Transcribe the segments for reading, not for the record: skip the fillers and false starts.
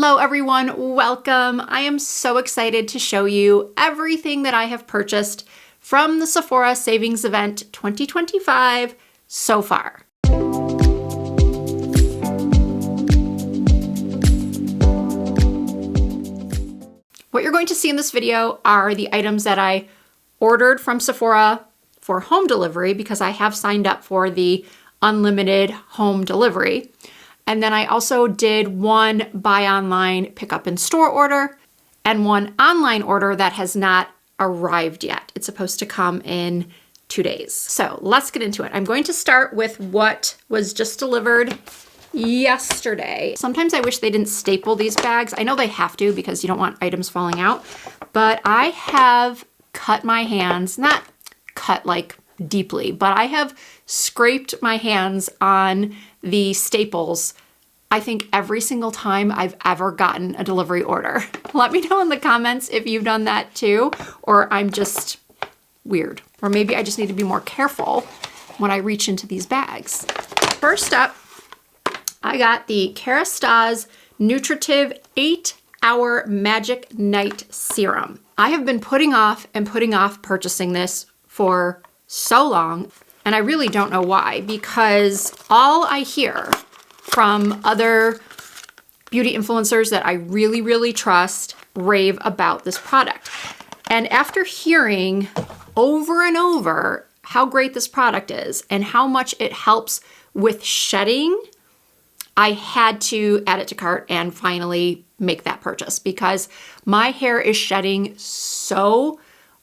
Hello everyone, welcome. I am so excited to show you everything that I have purchased from the Sephora Savings Event 2025 so far. What you're going to see in this video are the items that I ordered from Sephora for home delivery because I have signed up for the unlimited home delivery. And then I also did one buy online, pick up in store order and one online order that has not arrived yet. It's supposed to come in 2 days. So let's get into it. I'm going to start with what was just delivered yesterday. Sometimes I wish they didn't staple these bags. I know they have to because you don't want items falling out, but I have cut my hands, not cut like deeply, but I have scraped my hands on the staples, I think every single time I've ever gotten a delivery order. Let me know in the comments if you've done that too, or I'm just weird, or maybe I just need to be more careful when I reach into these bags. First up, I got the Kerastase Nutritive 8-Hour Magic Night Serum. I have been putting off purchasing this for so long, and I really don't know why, because all I hear from other beauty influencers that I really trust rave about this product. And after hearing over and over how great this product is and how much it helps with shedding, I had to add it to cart and finally make that purchase because my hair is shedding so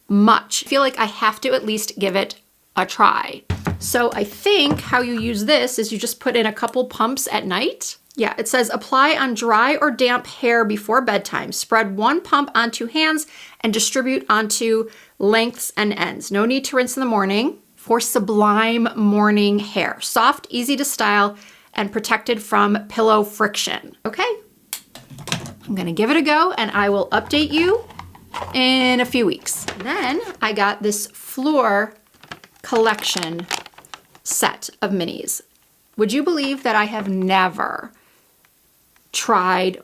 much. I feel like I have to at least give it a try. So I think how you use this is you just put in a couple pumps at night. Yeah, it says apply on dry or damp hair before bedtime. Spread one pump onto hands and distribute onto lengths and ends. No need to rinse in the morning for sublime morning hair. Soft, easy to style, and protected from pillow friction. Okay, I'm gonna give it a go and I will update you in a few weeks. Then I got this Fleur collection set of minis. Would you believe that I have never tried,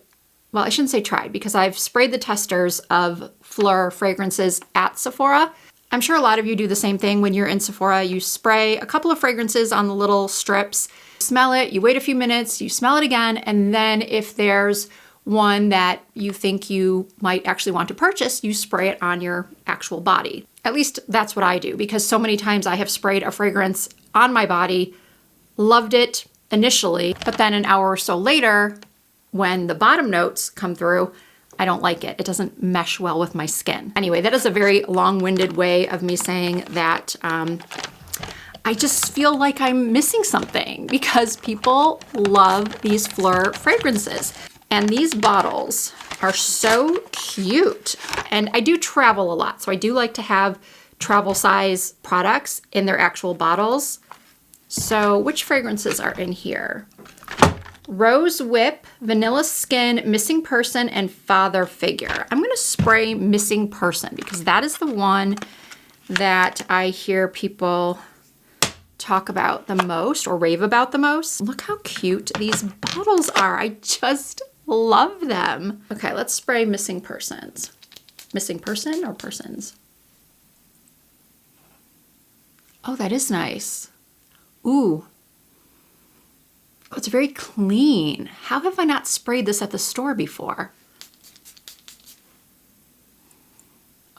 well, I shouldn't say tried because I've sprayed the testers of Fleur fragrances at Sephora. I'm sure a lot of you do the same thing when you're in Sephora. You spray a couple of fragrances on the little strips, smell it, you wait a few minutes, you smell it again, and then if there's one that you think you might actually want to purchase, you spray it on your actual body. At least that's what I do because so many times I have sprayed a fragrance on my body, loved it initially, but then an hour or so later, when the bottom notes come through, I don't like it. It doesn't mesh well with my skin. Anyway, that is a very long-winded way of me saying that I just feel like I'm missing something because people love these Fleur fragrances. And these bottles are so cute. And I do travel a lot, so I do like to have travel size products in their actual bottles. So which fragrances are in here? Rose Whip, Vanilla Skin, Missing Person, and Father Figure. I'm gonna spray Missing Person because that is the one that I hear people talk about the most or rave about the most. Look how cute these bottles are. I just love them. Okay, let's spray Missing Persons. Missing Person or Persons? Oh, that is nice. Ooh. Oh, it's very clean. How have I not sprayed this at the store before?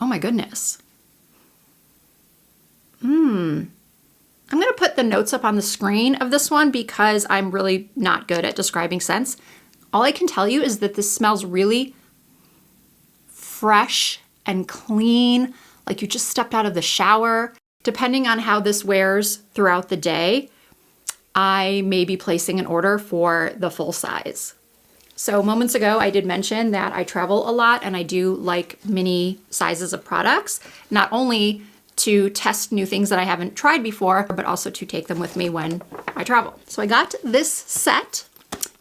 Oh my goodness. I'm gonna put the notes up on the screen of this one because I'm really not good at describing scents. All I can tell you is that this smells really fresh and clean, like you just stepped out of the shower. Depending on how this wears throughout the day, I may be placing an order for the full size. So moments ago, I did mention that I travel a lot and I do like mini sizes of products, not only to test new things that I haven't tried before, but also to take them with me when I travel. So I got this set.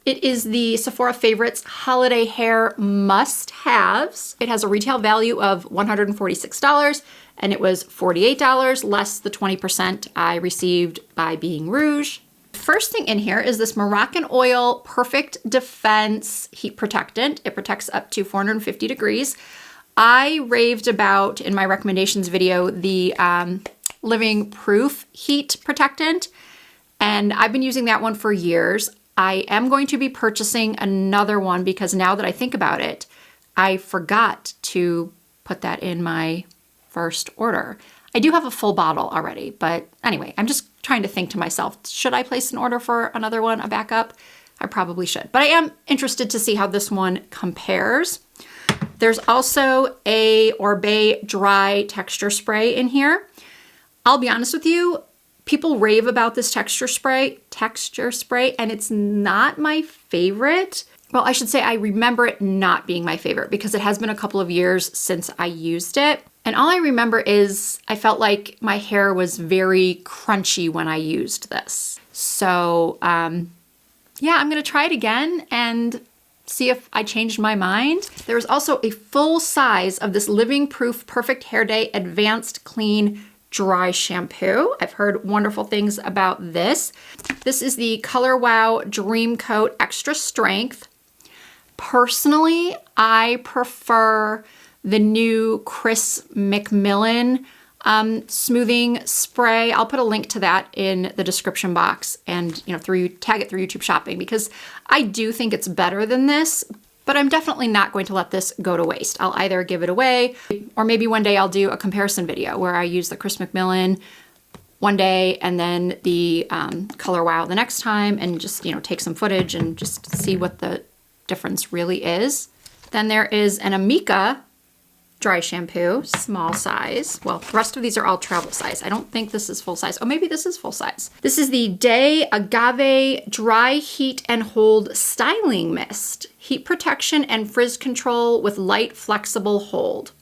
It is the Sephora Favorites Holiday Hair Must-Haves. It has a retail value of $146 and it was $48 less the 20% I received by being Rouge. first thing in here is this Moroccan Oil Perfect Defense Heat Protectant. It protects up to 450 degrees. I raved about, in my recommendations video, the Living Proof Heat Protectant, and I've been using that one for years. I am going to be purchasing another one because now that I think about it, I forgot to put that in my first order. I do have a full bottle already, but anyway, I'm just trying to think to myself, should I place an order for another one, a backup? I probably should, but I am interested to see how this one compares. There's also a Oribe Dry Texture Spray in here. I'll be honest with you, people rave about this texture spray, and it's not my favorite. Well, I should say I remember it not being my favorite because it has been a couple of years since I used it. And all I remember is I felt like my hair was very crunchy when I used this. So yeah, I'm gonna try it again and see if I changed my mind. There's also a full size of this Living Proof Perfect Hair Day Advanced Clean Dry Shampoo. I've heard wonderful things about this. This is the Color Wow Dream Coat Extra Strength. Personally, I prefer the new Chris McMillan smoothing spray. I'll put a link to that in the description box and tag it through YouTube Shopping because I do think it's better than this, but I'm definitely not going to let this go to waste. I'll either give it away or maybe one day I'll do a comparison video where I use the Chris McMillan one day and then the Color Wow the next time and just, take some footage and just see what the difference really is. Then there is an Amika dry shampoo, small size. Well, the rest of these are all travel size. I don't think this is full size. Oh, maybe this is full size. This is the Day Agave Dry Heat and Hold Styling Mist. Heat protection and frizz control with light, flexible hold.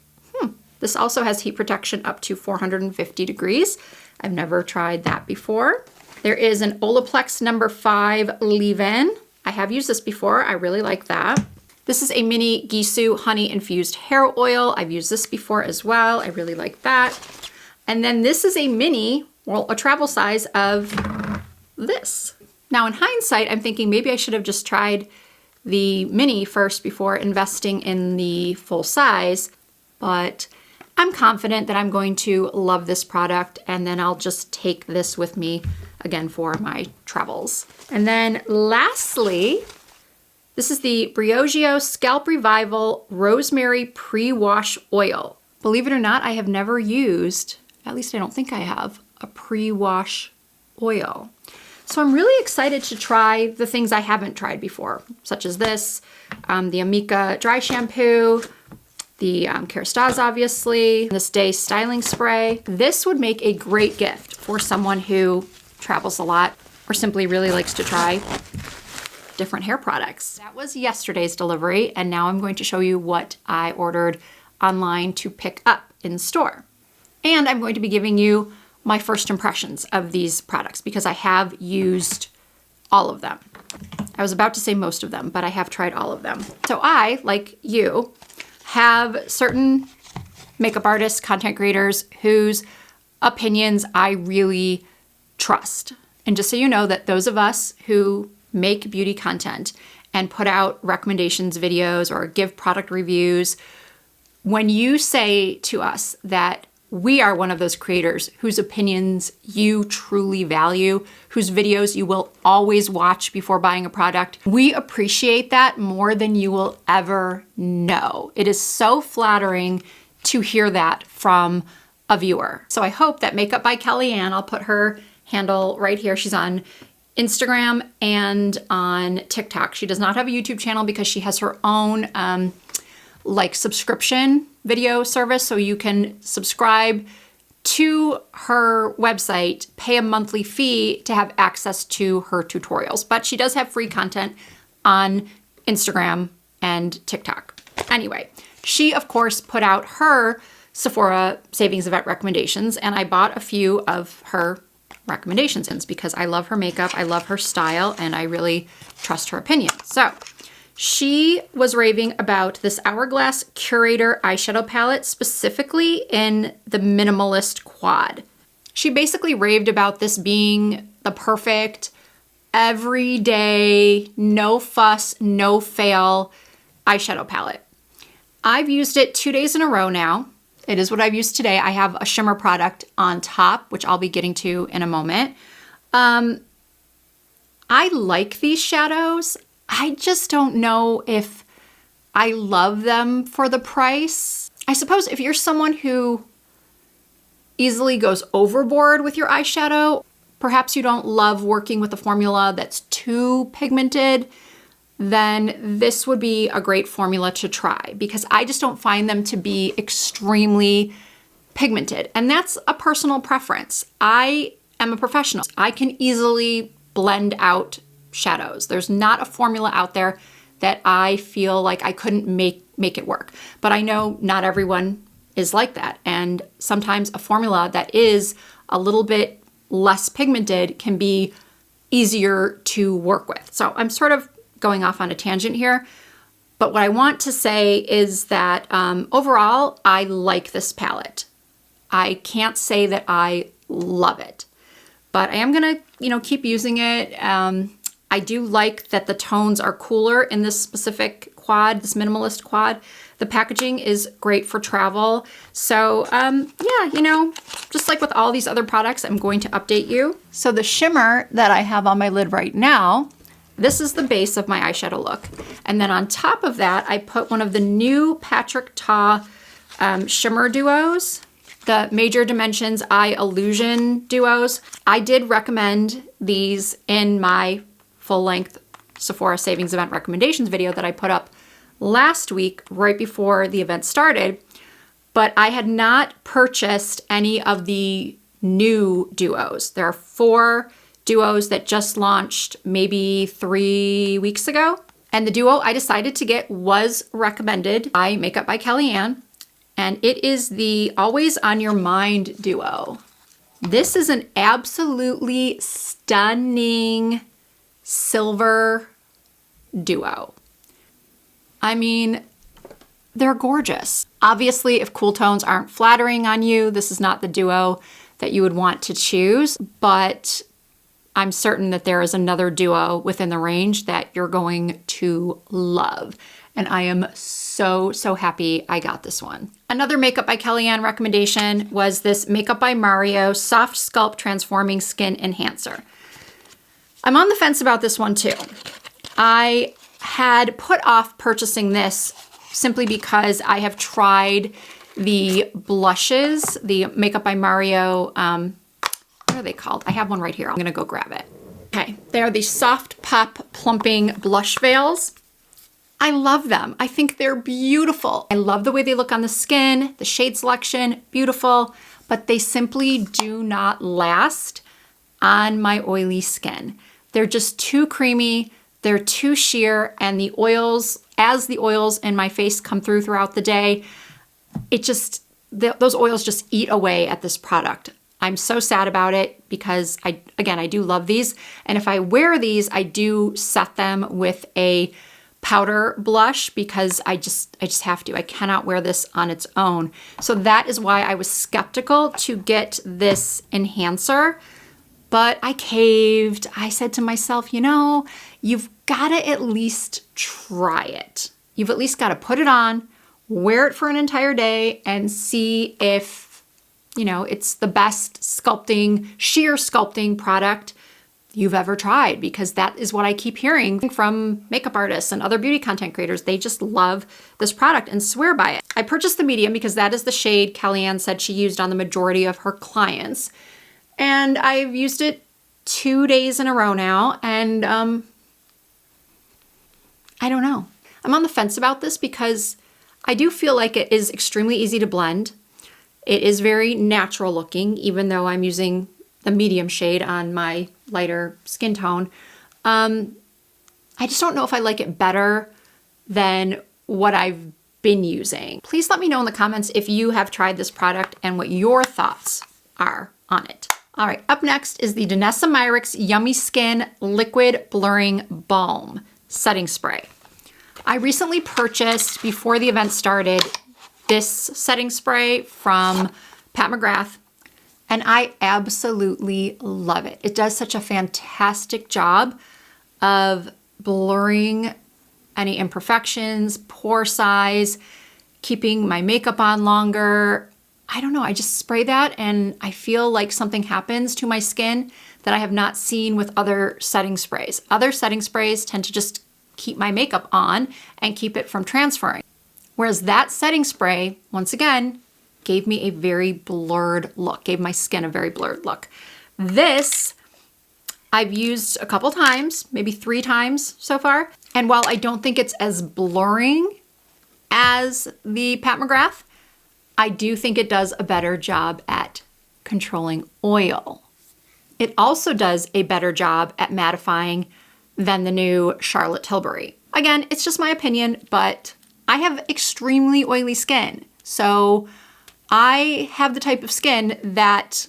This also has heat protection up to 450 degrees. I've never tried that before. There is an Olaplex No. 5 Leave-In. I have used this before. I really like that. This is a mini Gisou honey infused hair oil. I've used this before as well. I really like that. And then this is a mini, well, a travel size of this. Now in hindsight, I'm thinking maybe I should have just tried the mini first before investing in the full size, but I'm confident that I'm going to love this product and then I'll just take this with me again for my travels. And then lastly, this is the Briogeo Scalp Revival Rosemary Pre-Wash Oil. Believe it or not, I have never used, at least I don't think I have, a pre-wash oil. So I'm really excited to try the things I haven't tried before, such as this, the Amika Dry Shampoo, the Kerastase, obviously, this Day Styling Spray. This would make a great gift for someone who travels a lot or simply really likes to try different hair products. That was yesterday's delivery, and now I'm going to show you what I ordered online to pick up in store. And I'm going to be giving you my first impressions of these products because I have used all of them. I was about to say most of them, but I have tried all of them. So I, like you, have certain makeup artists, content creators whose opinions I really trust. And just so you know that those of us who make beauty content and put out recommendations videos or give product reviews, when you say to us that we are one of those creators whose opinions you truly value, whose videos you will always watch before buying a product, we appreciate that more than you will ever know. It is so flattering to hear that from a viewer. So I hope that Makeup by Kellyanne, I'll put her handle right here. She's on Instagram and on TikTok. She does not have a YouTube channel because she has her own subscription video service. So you can subscribe to her website, pay a monthly fee to have access to her tutorials. But she does have free content on Instagram and TikTok. Anyway, she of course put out her Sephora savings event recommendations, and I bought a few of her recommendations in because I love her makeup, I love her style, and I really trust her opinion. So she was raving about this Hourglass Curator eyeshadow palette, specifically in the Minimalist Quad. She basically raved about this being the perfect everyday, no fuss, no fail eyeshadow palette. I've used it 2 days in a row now. It is what I've used today. I have a shimmer product on top, which I'll be getting to in a moment. I like these shadows. I just don't know if I love them for the price. I suppose if you're someone who easily goes overboard with your eyeshadow, perhaps you don't love working with a formula that's too pigmented, then this would be a great formula to try because I just don't find them to be extremely pigmented. And that's a personal preference. I am a professional. I can easily blend out shadows. There's not a formula out there that I feel like I couldn't make it work. But I know not everyone is like that. And sometimes a formula that is a little bit less pigmented can be easier to work with. So I'm sort of going off on a tangent here. But what I want to say is that overall, I like this palette. I can't say that I love it, but I am gonna, keep using it. I do like that the tones are cooler in this specific quad, this minimalist quad. The packaging is great for travel. So yeah, just like with all these other products, I'm going to update you. So the shimmer that I have on my lid right now, this is the base of my eyeshadow look. And then on top of that, I put one of the new Patrick Ta shimmer duos, the Major Dimensions Eye Illusion duos. I did recommend these in my full-length Sephora Savings Event recommendations video that I put up last week, right before the event started, but I had not purchased any of the new duos. There are 4 duos that just launched maybe 3 weeks ago. And the duo I decided to get was recommended by Makeup by Kellyanne, and it is the Always on Your Mind duo. This is an absolutely stunning silver duo. I mean, they're gorgeous. Obviously, if cool tones aren't flattering on you, this is not the duo that you would want to choose, but I'm certain that there is another duo within the range that you're going to love. And I am so, so happy I got this one. Another Makeup by Kellyanne recommendation was this Makeup by Mario Soft Sculpt Transforming Skin Enhancer. I'm on the fence about this one too. I had put off purchasing this simply because I have tried the blushes, the Makeup by Mario, what are they called? I have one right here. I'm gonna go grab it. Okay, they are the Soft Pop Plumping Blush Veils. I love them. I think they're beautiful. I love the way they look on the skin, the shade selection, beautiful, but they simply do not last on my oily skin. They're just too creamy, they're too sheer, and the oils, as the oils in my face come through throughout the day, those oils just eat away at this product. I'm so sad about it because I do love these. And if I wear these, I do set them with a powder blush because I just have to. I cannot wear this on its own. So that is why I was skeptical to get this enhancer. But I caved. I said to myself, you've got to at least try it. You've at least got to put it on, wear it for an entire day, and see if, it's the best sheer sculpting product you've ever tried, because that is what I keep hearing from makeup artists and other beauty content creators. They just love this product and swear by it. I purchased the medium because that is the shade Kellyanne said she used on the majority of her clients. And I've used it 2 days in a row now, and I don't know. I'm on the fence about this because I do feel like it is extremely easy to blend. It is very natural looking, even though I'm using the medium shade on my lighter skin tone. I just don't know if I like it better than what I've been using. Please let me know in the comments if you have tried this product and what your thoughts are on it. All right, up next is the Danessa Myricks Yummy Skin Liquid Blurring Balm Setting Spray. I recently purchased, before the event started, this setting spray from Pat McGrath. and I absolutely love it. It does such a fantastic job of blurring any imperfections, pore size, keeping my makeup on longer. I don't know, I just spray that and I feel like something happens to my skin that I have not seen with other setting sprays. Other setting sprays tend to just keep my makeup on and keep it from transferring. Whereas that setting spray, once again, gave me a very blurred look, gave my skin a very blurred look. This I've used a couple times, maybe 3 times so far. And while I don't think it's as blurring as the Pat McGrath, I do think it does a better job at controlling oil. It also does a better job at mattifying than the new Charlotte Tilbury. Again, it's just my opinion, but I have extremely oily skin. So I have the type of skin that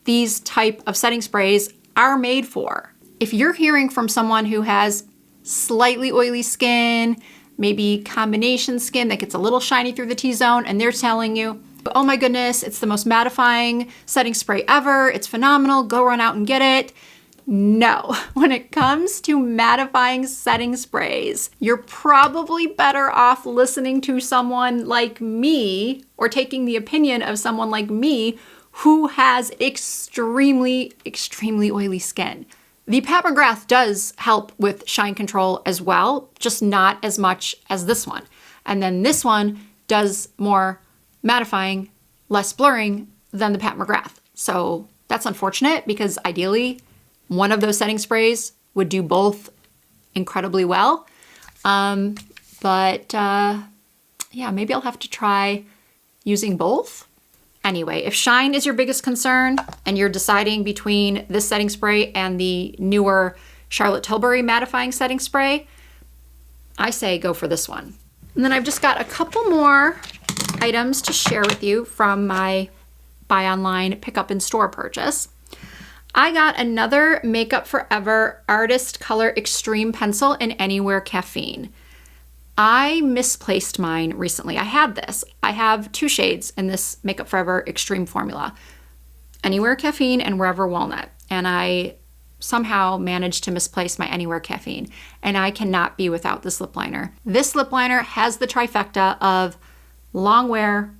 these type of setting sprays are made for. If you're hearing from someone who has slightly oily skin, maybe combination skin that gets a little shiny through the T-zone, and they're telling you, oh my goodness, it's the most mattifying setting spray ever, it's phenomenal, go run out and get it. No, when it comes to mattifying setting sprays, you're probably better off listening to someone like me or taking the opinion of someone like me who has extremely, extremely oily skin. The Pat McGrath does help with shine control as well, just not as much as this one. And then this one does more mattifying, less blurring than the Pat McGrath. So that's unfortunate because ideally one of those setting sprays would do both incredibly well. Yeah, maybe I'll have to try using both. Anyway, if shine is your biggest concern and you're deciding between this setting spray and the newer Charlotte Tilbury mattifying setting spray, I say go for this one. And then I've just got a couple more items to share with you from my buy online, pick up in store purchase. I got another Makeup Forever Artist Color Extreme Pencil in Anywhere Caffeine. I misplaced mine recently. I had this. I have 2 shades in this Makeup Forever Extreme formula, Anywhere Caffeine and Wherever Walnut. And I somehow managed to misplace my Anywhere Caffeine, and I cannot be without this lip liner. This lip liner has the trifecta of long wear,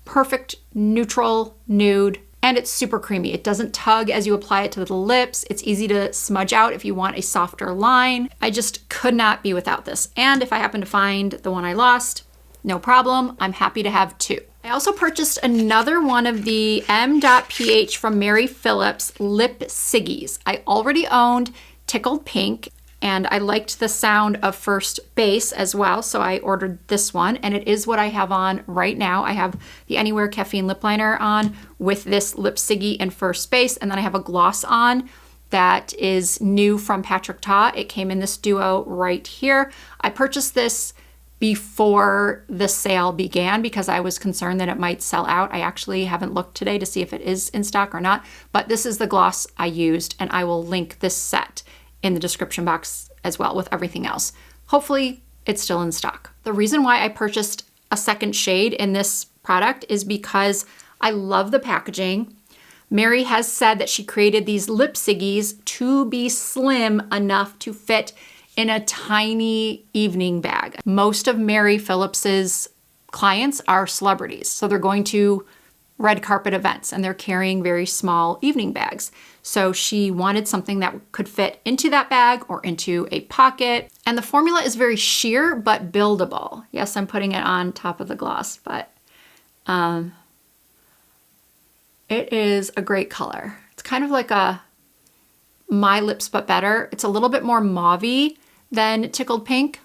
perfect neutral nude, and it's super creamy. It doesn't tug as you apply it to the lips. It's easy to smudge out if you want a softer line. I just could not be without this. And if I happen to find the one I lost, no problem. I'm happy to have 2. I also purchased another one of the M.pH from Mary Phillips Lip Siggies. I already owned Tickled Pink, and I liked the sound of First Base as well, so I ordered this one, and it is what I have on right now. I have the Anywhere Caffeine lip liner on with this Lip Siggy and First Base, and then I have a gloss on that is new from Patrick Ta. It came in this duo right here. I purchased this before the sale began because I was concerned that it might sell out. I actually haven't looked today to see if it is in stock or not, but this is the gloss I used, and I will link this set in the description box as well with everything else. Hopefully it's still in stock. The reason why I purchased a second shade in this product is because I love the packaging. Mary has said that she created these Lip Siggies to be slim enough to fit in a tiny evening bag. Most of Mary Phillips's clients are celebrities, so they're going to red carpet events and they're carrying very small evening bags. So she wanted something that could fit into that bag or into a pocket. And the formula is very sheer but buildable. Yes, I'm putting it on top of the gloss, but it is a great color. It's kind of like a My Lips But Better. It's a little bit more mauve-y than Tickled Pink.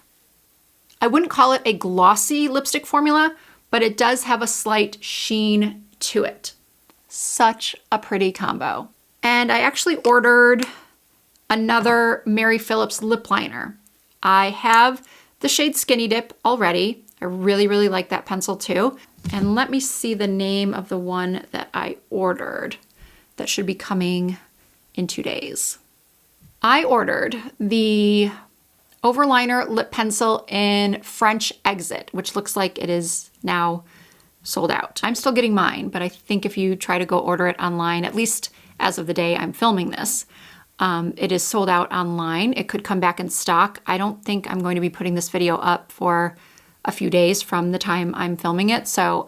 I wouldn't call it a glossy lipstick formula, but it does have a slight sheen to it. Such a pretty combo. And I actually ordered another Mary Phillips lip liner. I have the shade Skinny Dip already. I really, really like that pencil too. And let me see the name of the one that I ordered that should be coming in 2 days. I ordered the Overliner lip pencil in French Exit, which looks like it is now sold out. I'm still getting mine, but I think if you try to go order it online, at least as of the day I'm filming this, it is sold out online. It could come back in stock. I don't think I'm going to be putting this video up for a few days from the time I'm filming it. So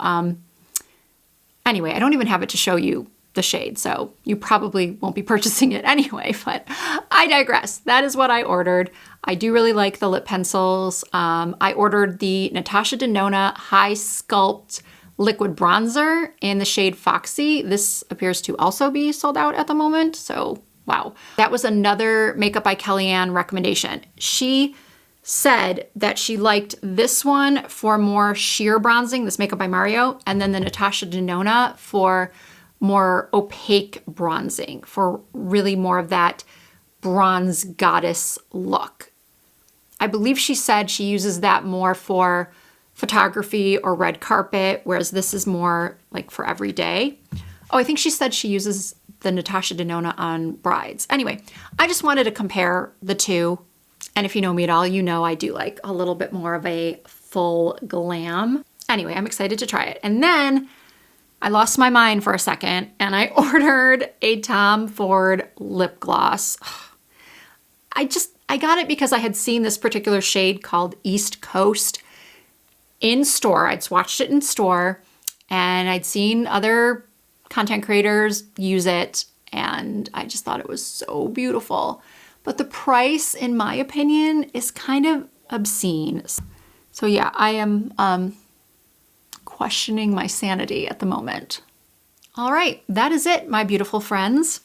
anyway, I don't even have it to show you the shade, so you probably won't be purchasing it anyway, but I digress. That is what I ordered. I do really like the lip pencils. I ordered the Natasha Denona High Sculpt Liquid Bronzer in the shade Foxy. This appears to also be sold out at the moment, so wow. That was another Makeup by Kellyanne recommendation. She said that she liked this one for more sheer bronzing, this Makeup by Mario, and then the Natasha Denona for more opaque bronzing, for really more of that bronze goddess look. I believe she said she uses that more for photography or red carpet, whereas this is more like for every day. Oh, I think she said she uses the Natasha Denona on brides. Anyway, I just wanted to compare the two. And if you know me at all, you know I do like a little bit more of a full glam. Anyway, I'm excited to try it. And then I lost my mind for a second and I ordered a Tom Ford lip gloss. I got it because I had seen this particular shade called East Coast in store. I'd swatched it in store and I'd seen other content creators use it and I just thought it was so beautiful. But the price, in my opinion, is kind of obscene. So yeah, I am questioning my sanity at the moment. All right, that is it, my beautiful friends.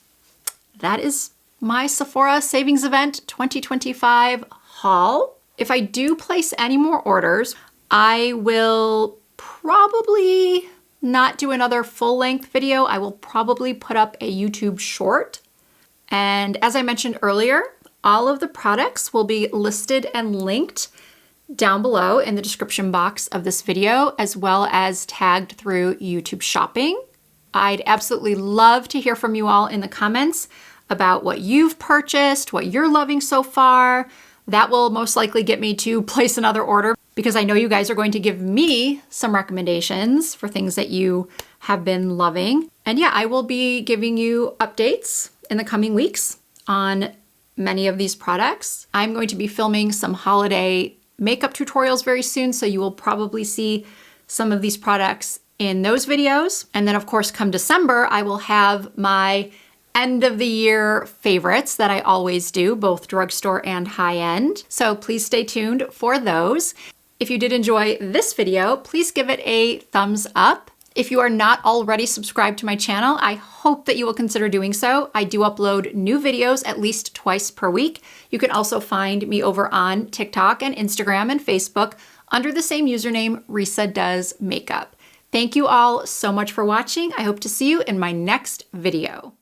That is my Sephora Savings Event 2025 haul. If I do place any more orders, I will probably not do another full-length video. I will probably put up a YouTube short. And as I mentioned earlier, all of the products will be listed and linked down below in the description box of this video, as well as tagged through YouTube Shopping. I'd absolutely love to hear from you all in the comments about what you've purchased, what you're loving so far. That will most likely get me to place another order because I know you guys are going to give me some recommendations for things that you have been loving. And yeah, I will be giving you updates in the coming weeks on many of these products. I'm going to be filming some holiday makeup tutorials very soon, so you will probably see some of these products in those videos. And then of course, come December, I will have my end of the year favorites that I always do, both drugstore and high-end. So please stay tuned for those. If you did enjoy this video, please give it a thumbs up. If you are not already subscribed to my channel, I hope that you will consider doing so. I do upload new videos at least twice per week. You can also find me over on TikTok and Instagram and Facebook under the same username, Risa Does Makeup. Thank you all so much for watching. I hope to see you in my next video.